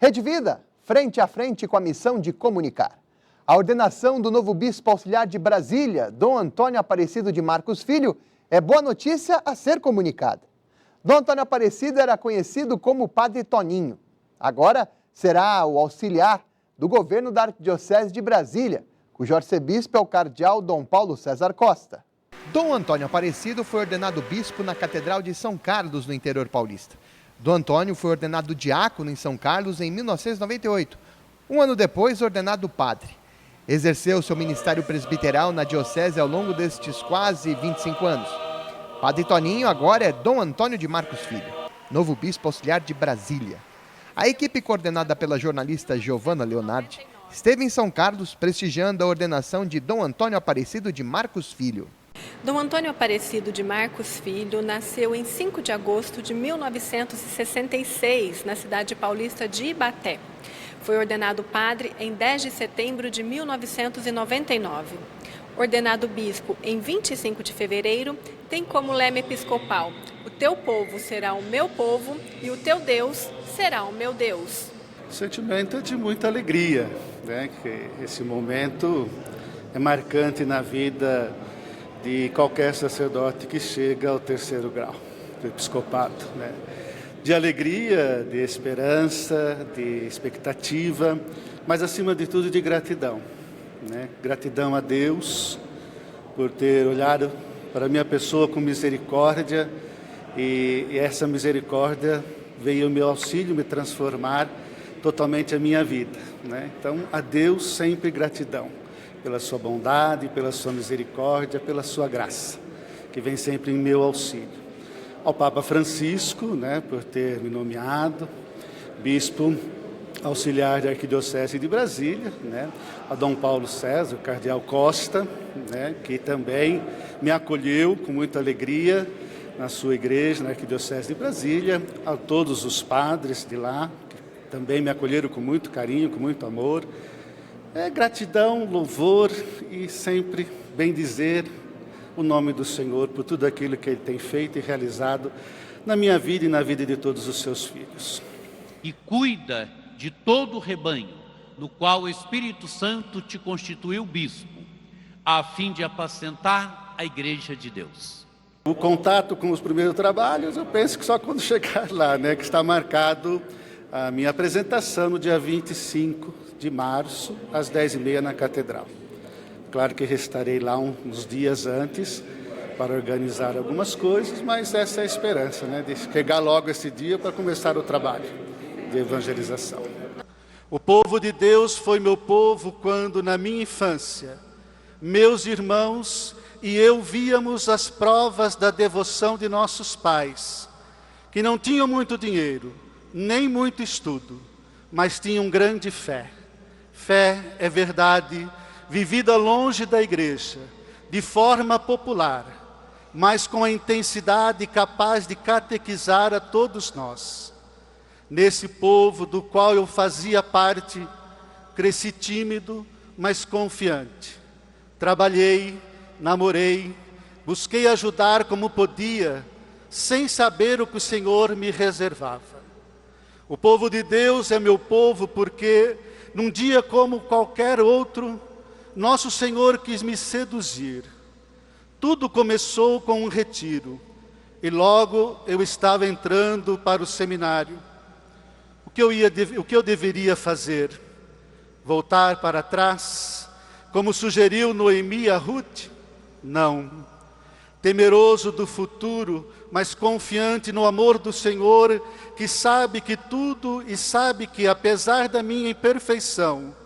Rede Vida, frente a frente com a missão de comunicar. A ordenação do novo bispo auxiliar de Brasília, Dom Antônio Aparecido de Marcos Filho, é boa notícia a ser comunicada. Dom Antônio Aparecido era conhecido como Padre Toninho. Agora será o auxiliar do governo da Arquidiocese de Brasília, cujo arcebispo é o cardeal Dom Paulo César Costa. Dom Antônio Aparecido foi ordenado bispo na Catedral de São Carlos, no interior paulista. Dom Antônio foi ordenado diácono em São Carlos em 1998. Um ano depois, ordenado padre. Exerceu seu ministério presbiteral na diocese ao longo destes quase 25 anos. Padre Toninho agora é Dom Antônio de Marcos Filho, novo bispo auxiliar de Brasília. A equipe coordenada pela jornalista Giovana Leonardi esteve em São Carlos prestigiando a ordenação de Dom Antônio Aparecido de Marcos Filho. Dom Antônio Aparecido de Marcos Filho nasceu em 5 de agosto de 1966, na cidade paulista de Ibaté. Foi ordenado padre em 10 de setembro de 1999. Ordenado bispo em 25 de fevereiro, tem como lema episcopal: o teu povo será o meu povo e o teu Deus será o meu Deus. O sentimento é de muita alegria, né? Que esse momento é marcante na vida de qualquer sacerdote que chega ao 3º grau do episcopado, né? De alegria, de esperança, de expectativa, mas acima de tudo de gratidão, né? Gratidão a Deus por ter olhado para a minha pessoa com misericórdia e essa misericórdia veio ao meu auxílio me transformar totalmente a minha vida, né? Então, a Deus sempre gratidão pela sua bondade, pela sua misericórdia, pela sua graça, que vem sempre em meu auxílio. Ao Papa Francisco, né, por ter me nomeado bispo auxiliar da Arquidiocese de Brasília, né, a Dom Paulo César, o cardeal Costa, né, que também me acolheu com muita alegria na sua igreja, na Arquidiocese de Brasília, a todos os padres de lá, que também me acolheram com muito carinho, com muito amor. Gratidão, louvor e sempre bendizer o nome do Senhor por tudo aquilo que Ele tem feito e realizado na minha vida e na vida de todos os seus filhos. E cuida de todo o rebanho, no qual o Espírito Santo te constituiu bispo, a fim de apacentar a Igreja de Deus. O contato com os primeiros trabalhos, eu penso que só quando chegar lá, né, que está marcado a minha apresentação no dia 25 de março, às 10h30 na Catedral. Claro que restarei lá uns dias antes para organizar algumas coisas, mas essa é a esperança, né, de chegar logo esse dia para começar o trabalho de evangelização. O povo de Deus foi meu povo quando, na minha infância, meus irmãos e eu víamos as provas da devoção de nossos pais, que não tinham muito dinheiro, nem muito estudo, mas tinham grande fé. Fé é verdade, vivida longe da igreja, de forma popular, mas com a intensidade capaz de catequizar a todos nós. Nesse povo do qual eu fazia parte, cresci tímido, mas confiante. Trabalhei, namorei, busquei ajudar como podia, sem saber o que o Senhor me reservava. O povo de Deus é meu povo porque, num dia como qualquer outro, nosso Senhor quis me seduzir. Tudo começou com um retiro, e logo eu estava entrando para o seminário. O que eu deveria fazer? Voltar para trás, como sugeriu Noemi a Ruth? Não. Temeroso do futuro, mas confiante no amor do Senhor, que sabe que tudo e sabe que, apesar da minha imperfeição,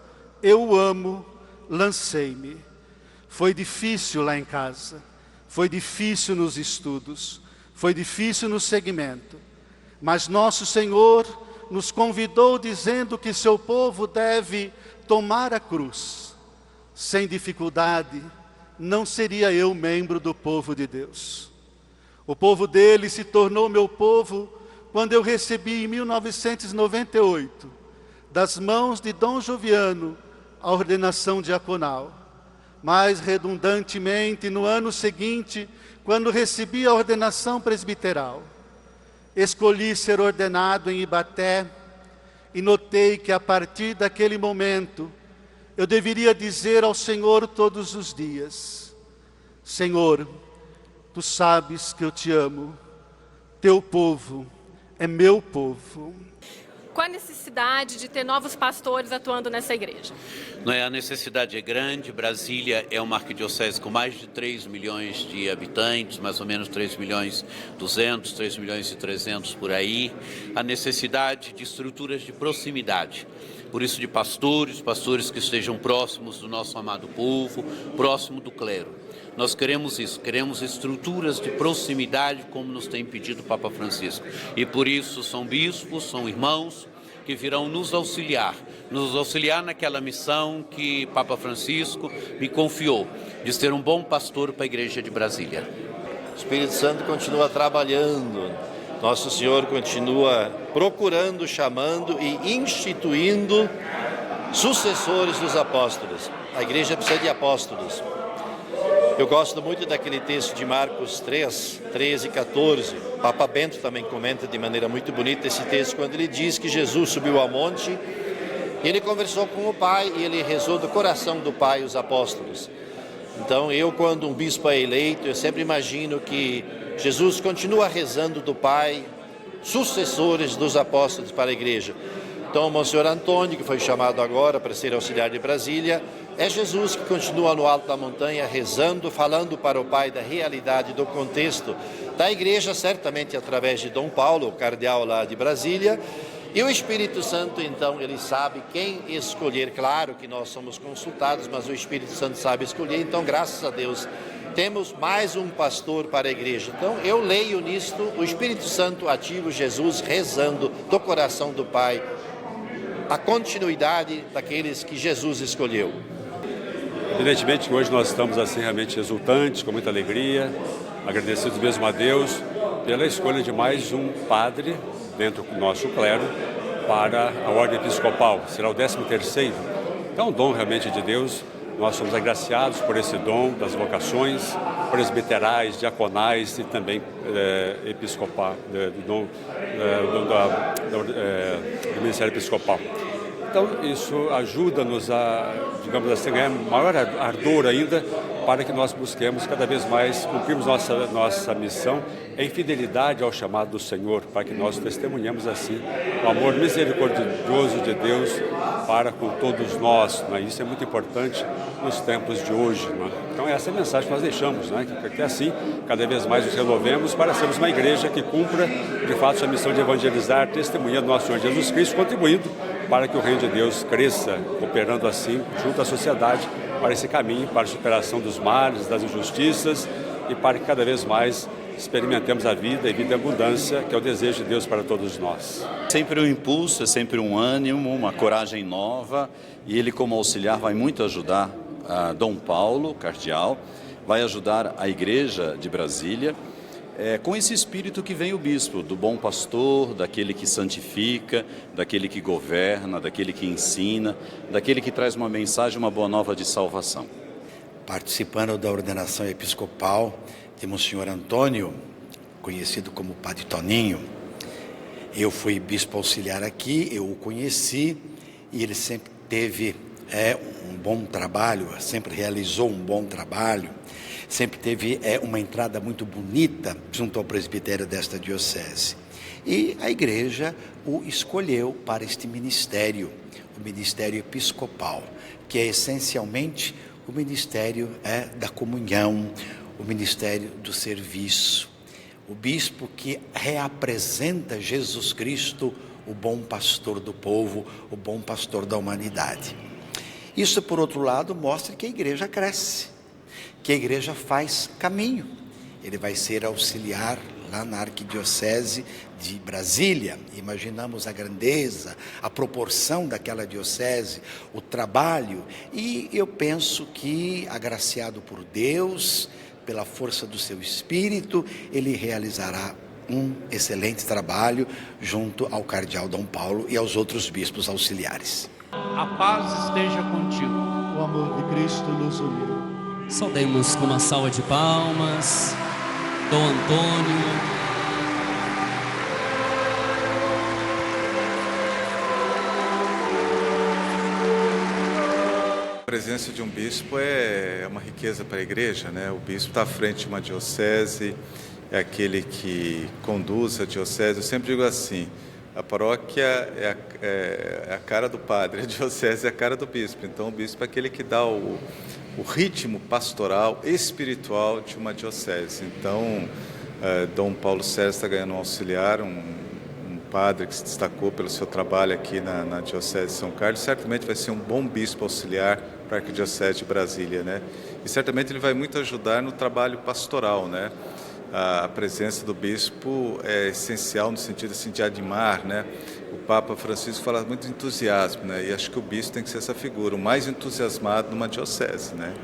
eu o amo, lancei-me. Foi difícil lá em casa, foi difícil nos estudos, foi difícil no segmento, mas nosso Senhor nos convidou dizendo que seu povo deve tomar a cruz. Sem dificuldade, não seria eu membro do povo de Deus. O povo dele se tornou meu povo quando eu recebi em 1998, das mãos de Dom Joviano, a ordenação diaconal. Mais redundantemente, no ano seguinte, quando recebi a ordenação presbiteral. Escolhi ser ordenado em Ibaté e notei que a partir daquele momento eu deveria dizer ao Senhor todos os dias: Senhor, Tu sabes que eu te amo, Teu povo é meu povo. Qual a necessidade de ter novos pastores atuando nessa igreja? A necessidade é grande. Brasília é uma arquidiocese com mais de 3 milhões de habitantes, mais ou menos 3 milhões 200, 3 milhões e 300 por aí. A necessidade de estruturas de proximidade. Por isso de pastores que estejam próximos do nosso amado povo, próximo do clero. Nós queremos isso, queremos estruturas de proximidade, como nos tem pedido o Papa Francisco. E por isso são bispos, são irmãos que virão nos auxiliar naquela missão que Papa Francisco me confiou, de ser um bom pastor para a Igreja de Brasília. O Espírito Santo continua trabalhando, Nosso Senhor continua procurando, chamando e instituindo sucessores dos apóstolos. A Igreja precisa de apóstolos. Eu gosto muito daquele texto de Marcos 3, 13 e 14. Papa Bento também comenta de maneira muito bonita esse texto, quando ele diz que Jesus subiu ao monte, ele conversou com o Pai e ele rezou do coração do Pai os apóstolos. Então quando um bispo é eleito, eu sempre imagino que Jesus continua rezando do Pai, sucessores dos apóstolos para a igreja. Então o Monsenhor Antônio, que foi chamado agora para ser auxiliar de Brasília, é Jesus que continua no alto da montanha rezando, falando para o Pai da realidade, do contexto da igreja, certamente através de Dom Paulo, o cardeal lá de Brasília. E o Espírito Santo, então, ele sabe quem escolher. Claro que nós somos consultados, mas o Espírito Santo sabe escolher. Então, graças a Deus, temos mais um pastor para a igreja. Então, eu leio nisto o Espírito Santo ativo, Jesus rezando do coração do Pai, a continuidade daqueles que Jesus escolheu. Evidentemente que hoje nós estamos assim realmente exultantes, com muita alegria, agradecidos mesmo a Deus pela escolha de mais um padre dentro do nosso clero para a ordem episcopal. Será o 13º. Então, um dom realmente de Deus. Nós somos agraciados por esse dom das vocações presbiterais, diaconais e também episcopal, do Ministério Episcopal. Então, isso ajuda-nos a, digamos assim, ganhar maior ardor ainda para que nós busquemos cada vez mais cumprirmos nossa missão em fidelidade ao chamado do Senhor, para que nós testemunhemos assim o amor misericordioso de Deus para com todos nós. Né? Isso é muito importante nos tempos de hoje. Né? Então, essa é a mensagem que nós deixamos, né? Que assim, cada vez mais nos renovemos para sermos uma igreja que cumpra, de fato, sua missão de evangelizar, testemunhando nosso Senhor Jesus Cristo, contribuindo para que o reino de Deus cresça, cooperando assim junto à sociedade para esse caminho, para a superação dos males, das injustiças e para que cada vez mais experimentemos a vida e vida em abundância, que é o desejo de Deus para todos nós. Sempre um impulso, é sempre um ânimo, uma coragem nova, e ele como auxiliar vai muito ajudar a Dom Paulo, cardeal, vai ajudar a Igreja de Brasília, com esse espírito que vem o bispo, do bom pastor, daquele que santifica, daquele que governa, daquele que ensina, daquele que traz uma mensagem, uma boa nova de salvação. Participando da ordenação episcopal de Monsenhor Antônio, conhecido como Padre Toninho, eu fui bispo auxiliar aqui, eu o conheci e ele sempre teve um bom trabalho, sempre realizou um bom trabalho, sempre teve uma entrada muito bonita junto ao presbitério desta diocese. E a igreja o escolheu para este ministério, o ministério episcopal, que é essencialmente o ministério da comunhão, o ministério do serviço. O bispo que reapresenta Jesus Cristo, o bom pastor do povo, o bom pastor da humanidade. Isso, por outro lado, mostra que a igreja cresce, que a igreja faz caminho. Ele vai ser auxiliar lá na arquidiocese de Brasília. Imaginamos a grandeza, a proporção daquela diocese, o trabalho. E eu penso que, agraciado por Deus, pela força do seu Espírito, ele realizará um excelente trabalho junto ao cardeal Dom Paulo e aos outros bispos auxiliares. A paz esteja contigo. O amor de Cristo nos uniu. Saudemos com uma salva de palmas Dom Antônio. presença de um bispo é uma riqueza para a igreja, né? O bispo está à frente de uma diocese, é aquele que conduz a diocese. Eu sempre digo assim, a paróquia é a cara do padre, a diocese é a cara do bispo. Então o bispo é aquele que dá o ritmo pastoral, espiritual de uma diocese. Então, Dom Paulo Sérgio está ganhando um auxiliar, um padre que se destacou pelo seu trabalho aqui na Diocese de São Carlos, certamente vai ser um bom bispo auxiliar para a Arquidiocese de Brasília, né? E certamente ele vai muito ajudar no trabalho pastoral, né? A presença do bispo é essencial no sentido assim, de animar, né? O Papa Francisco fala muito de entusiasmo, né? E acho que o bispo tem que ser essa figura, o mais entusiasmado numa diocese, né?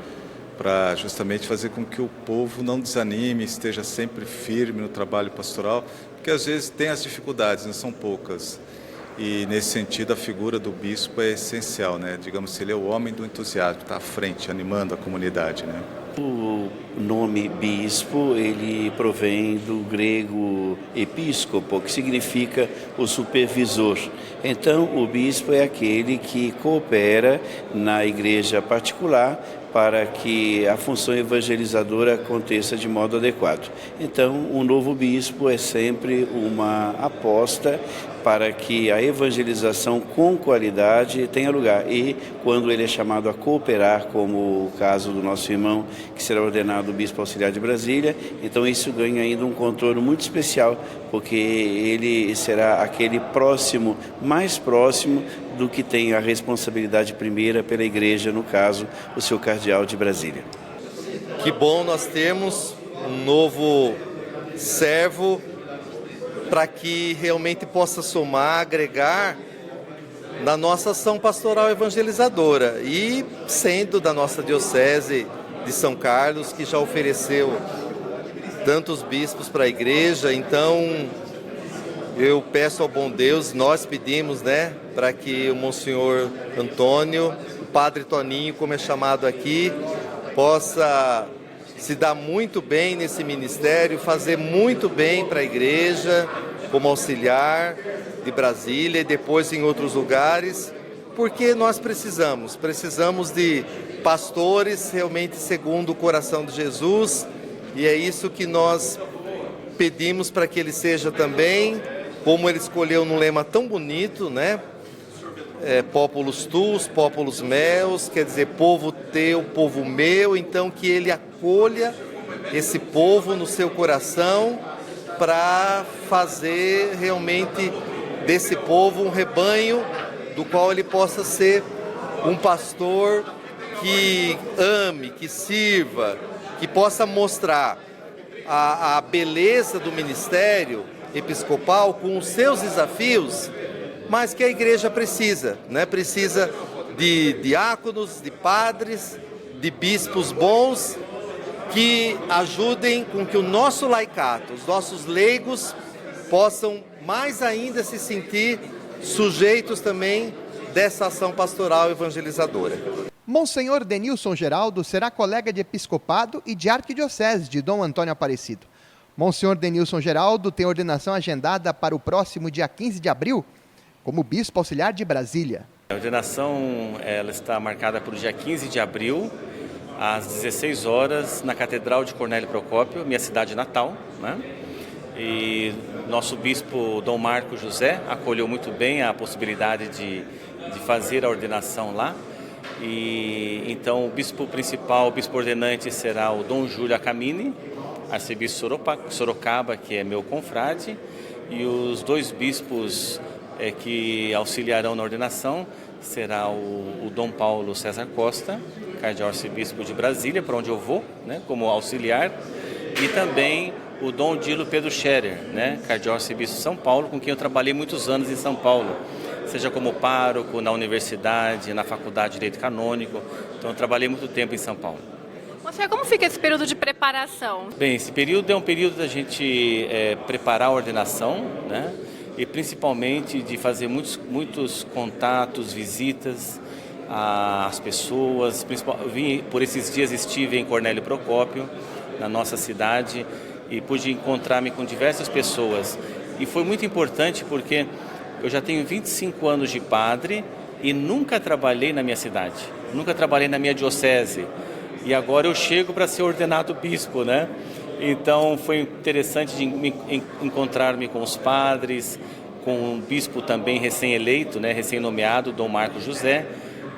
Para justamente fazer com que o povo não desanime, esteja sempre firme no trabalho pastoral, porque às vezes tem as dificuldades, não são poucas. E nesse sentido a figura do bispo é essencial, né? Digamos, ele é o homem do entusiasmo, está à frente, animando a comunidade, né? O nome bispo, ele provém do grego episcopo, que significa o supervisor. Então, o bispo é aquele que coopera na igreja particular para que a função evangelizadora aconteça de modo adequado. Então, o novo bispo é sempre uma aposta para que a evangelização com qualidade tenha lugar. E quando ele é chamado a cooperar, como o caso do nosso irmão, que será ordenado bispo auxiliar de Brasília, então isso ganha ainda um contorno muito especial, porque ele será aquele próximo, mais próximo do que tem a responsabilidade primeira pela igreja, no caso, o seu cardeal de Brasília. Que bom nós temos um novo servo para que realmente possa somar, agregar na nossa ação pastoral evangelizadora e sendo da nossa diocese de São Carlos, que já ofereceu tantos bispos para a igreja. Então eu peço ao bom Deus, nós pedimos, né, para que o Monsenhor Antônio, o Padre Toninho, como é chamado aqui, possa se dar muito bem nesse ministério, fazer muito bem para a igreja, como auxiliar de Brasília e depois em outros lugares, porque nós precisamos de pastores realmente segundo o coração de Jesus, e é isso que nós pedimos para que ele seja também, como ele escolheu num lema tão bonito, né? Populus tuus, populus meus, quer dizer, povo teu, povo meu. Então que ele acolha esse povo no seu coração para fazer realmente desse povo um rebanho do qual ele possa ser um pastor que ame, que sirva, que possa mostrar a beleza do ministério episcopal com os seus desafios, mas que a igreja precisa, né? Precisa de diáconos, de padres, de bispos bons que ajudem com que o nosso laicato, os nossos leigos, possam mais ainda se sentir sujeitos também dessa ação pastoral evangelizadora. Monsenhor Denilson Geraldo será colega de episcopado e de arquidiocese de Dom Antônio Aparecido. Monsenhor Denilson Geraldo tem ordenação agendada para o próximo dia 15 de abril, como bispo auxiliar de Brasília. A ordenação ela está marcada para o dia 15 de abril, às 16 horas, na Catedral de Cornélio Procópio, minha cidade natal, né? E nosso bispo Dom Marco José acolheu muito bem a possibilidade de fazer a ordenação lá. E então o bispo principal, o bispo ordenante será o Dom Júlio Acamini, arcebispo Sorocaba, que é meu confrade, e os dois bispos que auxiliarão na ordenação será o Dom Paulo César Costa, cardeal arcebispo de Brasília, para onde eu vou, né, como auxiliar, e também o Dom Dilo Pedro Scherer, né, cardeal arcebispo de São Paulo, com quem eu trabalhei muitos anos em São Paulo, seja como pároco, na universidade, na faculdade de Direito Canônico. Então eu trabalhei muito tempo em São Paulo. Monsenhor, como fica esse período de preparação? Bem, esse período é um período da gente preparar a ordenação, né? E principalmente de fazer muitos contatos, visitas às pessoas. Por esses dias estive em Cornélio Procópio, na nossa cidade, e pude encontrar-me com diversas pessoas. E foi muito importante porque eu já tenho 25 anos de padre e nunca trabalhei na minha cidade. nunca trabalhei na minha diocese. E agora eu chego para ser ordenado bispo, né? Então foi interessante de encontrar-me com os padres, com o bispo também recém-eleito, né, recém-nomeado, Dom Marcos José,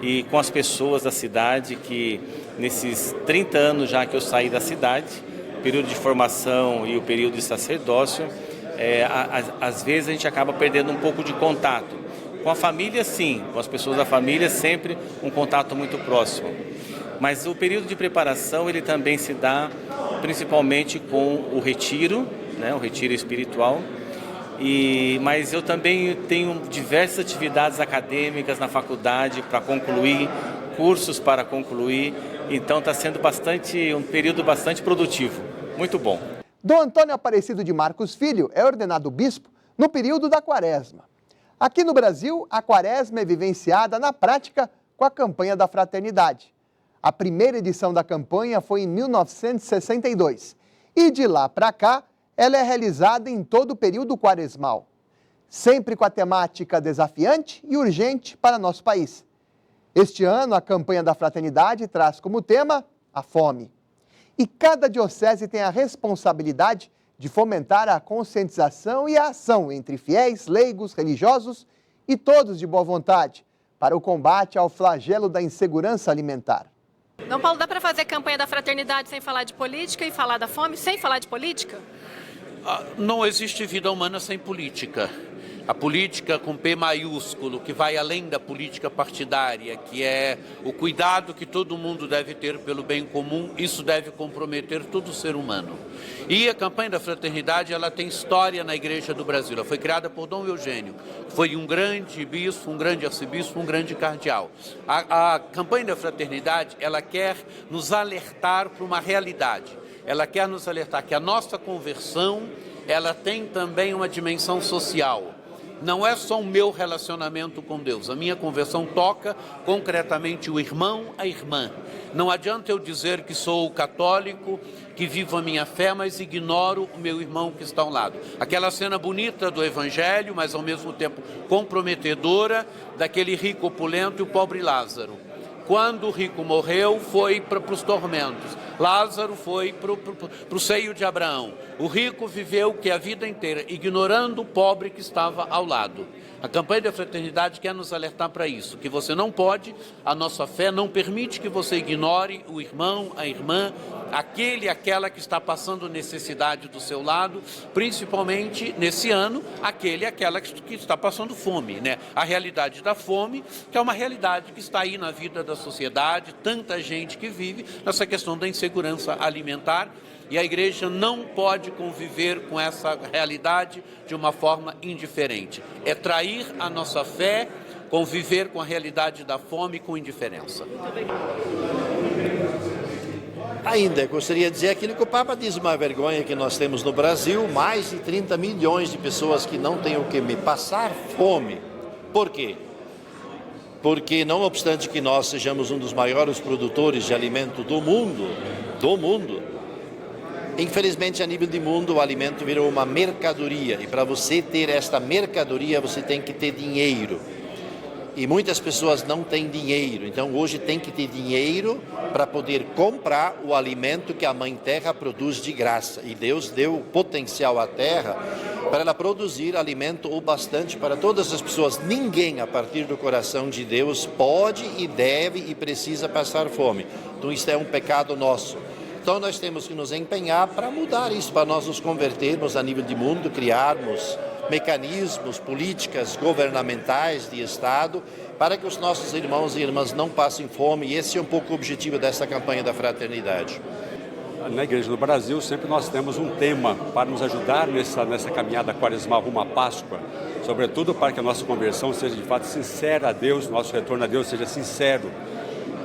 e com as pessoas da cidade que, nesses 30 anos já que eu saí da cidade, período de formação e o período de sacerdócio, às vezes a gente acaba perdendo um pouco de contato. Com a família, sim, com as pessoas da família, sempre um contato muito próximo. Mas o período de preparação, ele também se dá principalmente com o retiro, né, o retiro espiritual. Mas eu também tenho diversas atividades acadêmicas na faculdade para concluir, cursos para concluir. Então está sendo um período bastante produtivo. Muito bom. Dom Antônio Aparecido de Marcos Filho é ordenado bispo no período da Quaresma. Aqui no Brasil, a Quaresma é vivenciada na prática com a campanha da fraternidade. A primeira edição da campanha foi em 1962 e de lá para cá ela é realizada em todo o período quaresmal, sempre com a temática desafiante e urgente para nosso país. Este ano, a campanha da fraternidade traz como tema a fome. E cada diocese tem a responsabilidade de fomentar a conscientização e a ação entre fiéis, leigos, religiosos e todos de boa vontade para o combate ao flagelo da insegurança alimentar. Dom Paulo, dá para fazer campanha da fraternidade sem falar de política e falar da fome sem falar de política? Não existe vida humana sem política. A política com P maiúsculo, que vai além da política partidária, que é o cuidado que todo mundo deve ter pelo bem comum, isso deve comprometer todo ser humano. E a campanha da fraternidade, ela tem história na Igreja do Brasil. Ela foi criada por Dom Eugênio, que foi um grande bispo, um grande arcebispo, um grande cardeal. A campanha da fraternidade, ela quer nos alertar para uma realidade. Ela quer nos alertar que a nossa conversão, ela tem também uma dimensão social. Não é só o meu relacionamento com Deus. A minha conversão toca concretamente o irmão, a irmã. Não adianta eu dizer que sou católico, que vivo a minha fé, mas ignoro o meu irmão que está ao lado. Aquela cena bonita do Evangelho, mas ao mesmo tempo comprometedora, daquele rico opulento e o pobre Lázaro. Quando o rico morreu, foi para os tormentos. Lázaro foi para o seio de Abraão. O rico viveu a vida inteira ignorando o pobre que estava ao lado. A campanha da fraternidade quer nos alertar para isso, que você não pode, a nossa fé não permite que você ignore o irmão, a irmã, aquele e aquela que está passando necessidade do seu lado, principalmente nesse ano, aquele e aquela que está passando fome, né? A realidade da fome, que é uma realidade que está aí na vida da sociedade, tanta gente que vive nessa questão da insegurança alimentar. E a igreja não pode conviver com essa realidade de uma forma indiferente. É trair a nossa fé, conviver com a realidade da fome com indiferença. Ainda gostaria de dizer aquilo que o Papa diz, uma vergonha que nós temos no Brasil, mais de 30 milhões de pessoas que não têm o que passar fome. Por quê? Porque não obstante que nós sejamos um dos maiores produtores de alimento do mundo, infelizmente, a nível de mundo, o alimento virou uma mercadoria. E para você ter esta mercadoria, você tem que ter dinheiro. E muitas pessoas não têm dinheiro. Então, hoje tem que ter dinheiro para poder comprar o alimento que a Mãe Terra produz de graça. E Deus deu potencial à Terra para ela produzir alimento o bastante para todas as pessoas. Ninguém, a partir do coração de Deus, pode e deve e precisa passar fome. Então, isso é um pecado nosso. Então nós temos que nos empenhar para mudar isso, para nós nos convertermos a nível de mundo, criarmos mecanismos, políticas governamentais de Estado, para que os nossos irmãos e irmãs não passem fome. E esse é um pouco o objetivo dessa campanha da fraternidade. Na Igreja do Brasil, sempre nós temos um tema para nos ajudar nessa caminhada quaresmal rumo à Páscoa, sobretudo para que a nossa conversão seja de fato sincera a Deus, nosso retorno a Deus seja sincero.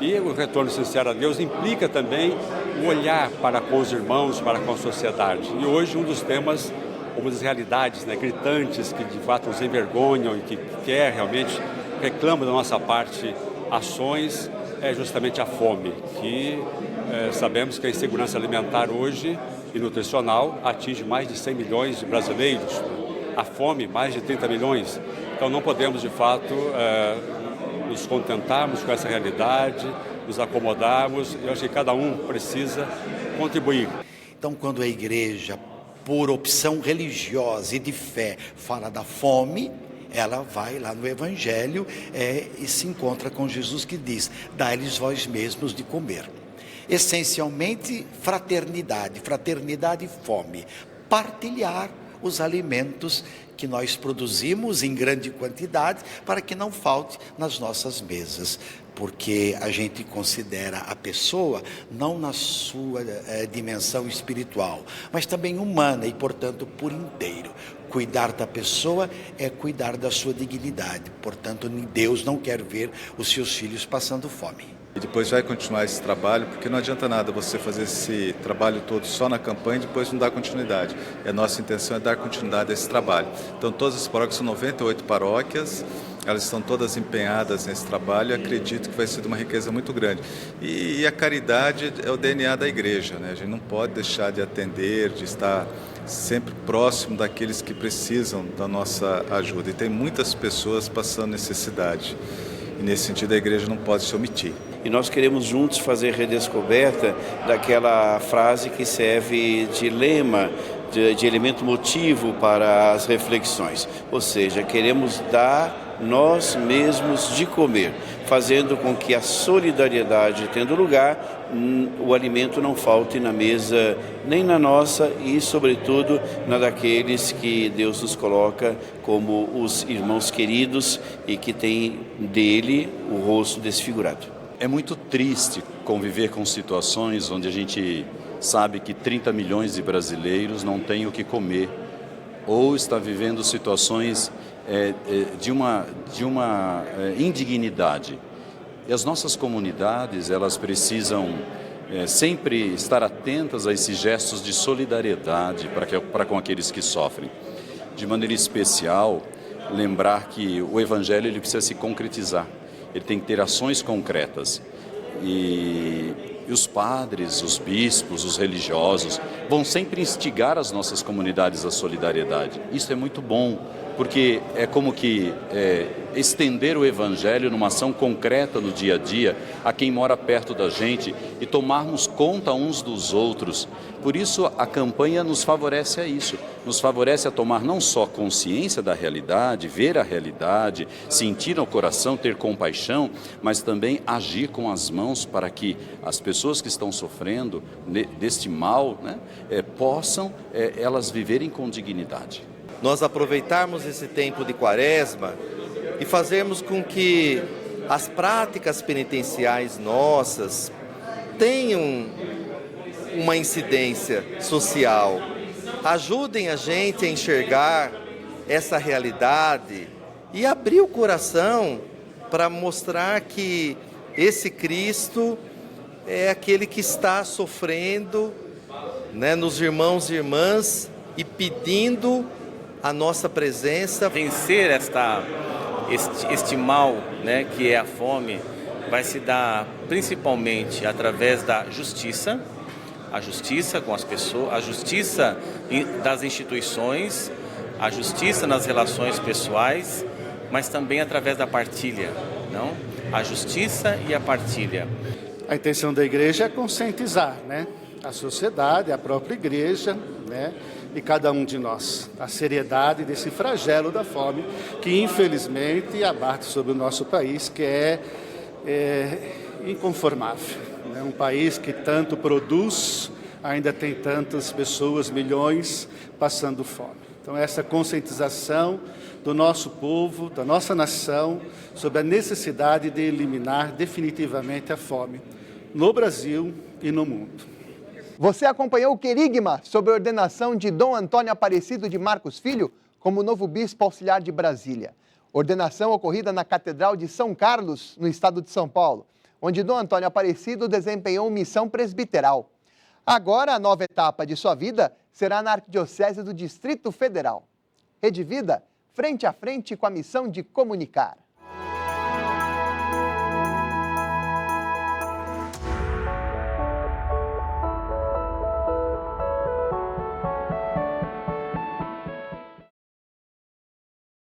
E o retorno sincero a Deus implica também o olhar para com os irmãos, para com a sociedade. E hoje um dos temas, uma das realidades, né, gritantes que de fato nos envergonham e que quer realmente, reclama da nossa parte ações, é justamente a fome, que sabemos que a insegurança alimentar hoje e nutricional atinge mais de 100 milhões de brasileiros. A fome, mais de 30 milhões. Então não podemos de fato nos contentarmos com essa realidade, nos acomodarmos. Eu acho que cada um precisa contribuir. Então, quando a igreja, por opção religiosa e de fé, fala da fome, ela vai lá no Evangelho e se encontra com Jesus que diz: dai-lhes vós mesmos de comer. Essencialmente, fraternidade e fome. Partilhar os alimentos que nós produzimos em grande quantidade para que não falte nas nossas mesas. Porque a gente considera a pessoa não na sua dimensão espiritual, mas também humana e, portanto, por inteiro. Cuidar da pessoa é cuidar da sua dignidade. Portanto, Deus não quer ver os seus filhos passando fome. E depois vai continuar esse trabalho, porque não adianta nada você fazer esse trabalho todo só na campanha e depois não dar continuidade. E a nossa intenção é dar continuidade a esse trabalho. Então, todas as paróquias, são 98 paróquias, elas estão todas empenhadas nesse trabalho e acredito que vai ser de uma riqueza muito grande. E a caridade é o DNA da igreja, né? A gente não pode deixar de atender, de estar sempre próximo daqueles que precisam da nossa ajuda. E tem muitas pessoas passando necessidade. E nesse sentido a igreja não pode se omitir. E nós queremos juntos fazer redescoberta daquela frase que serve de lema, de elemento motivo para as reflexões. Ou seja, queremos dar nós mesmos de comer, fazendo com que a solidariedade tendo lugar, o alimento não falte na mesa, nem na nossa e, sobretudo, na daqueles que Deus nos coloca como os irmãos queridos e que têm dele o rosto desfigurado. É muito triste conviver com situações onde a gente sabe que 30 milhões de brasileiros não têm o que comer ou está vivendo situações de uma indignidade. E as nossas comunidades, elas precisam sempre estar atentas a esses gestos de solidariedade para com aqueles que sofrem. De maneira especial, lembrar que o Evangelho ele precisa se concretizar. Ele tem que ter ações concretas. E os padres, os bispos, os religiosos vão sempre instigar as nossas comunidades à solidariedade. Isso é muito bom, porque é como que estender o Evangelho numa ação concreta no dia a dia, a quem mora perto da gente e tomarmos conta uns dos outros. Por isso a campanha nos favorece a isso, nos favorece a tomar não só consciência da realidade, ver a realidade, sentir no coração, ter compaixão, mas também agir com as mãos para que as pessoas que estão sofrendo deste mal, né, possam elas viverem com dignidade. Nós aproveitarmos esse tempo de quaresma e fazermos com que as práticas penitenciais nossas tenham uma incidência social, ajudem a gente a enxergar essa realidade e abrir o coração para mostrar que esse Cristo é aquele que está sofrendo, né, nos irmãos e irmãs e pedindo a nossa presença. Vencer este mal, né, que é a fome, vai se dar principalmente através da justiça, a justiça com as pessoas, a justiça das instituições, a justiça nas relações pessoais, mas também através da partilha, não? A justiça e a partilha. A intenção da igreja é conscientizar, né, a sociedade, a própria igreja, né, e cada um de nós, a seriedade desse flagelo da fome que infelizmente abate sobre o nosso país, que é inconformável. É um país que tanto produz, ainda tem tantas pessoas, milhões, passando fome. Então essa conscientização do nosso povo, da nossa nação, sobre a necessidade de eliminar definitivamente a fome no Brasil e no mundo. Você acompanhou o Querigma sobre a ordenação de Dom Antônio Aparecido de Marcos Filho como novo bispo auxiliar de Brasília. Ordenação ocorrida na Catedral de São Carlos, no estado de São Paulo, onde Dom Antônio Aparecido desempenhou missão presbiteral. Agora, a nova etapa de sua vida será na Arquidiocese do Distrito Federal. Rede Vida, frente a frente com a missão de comunicar.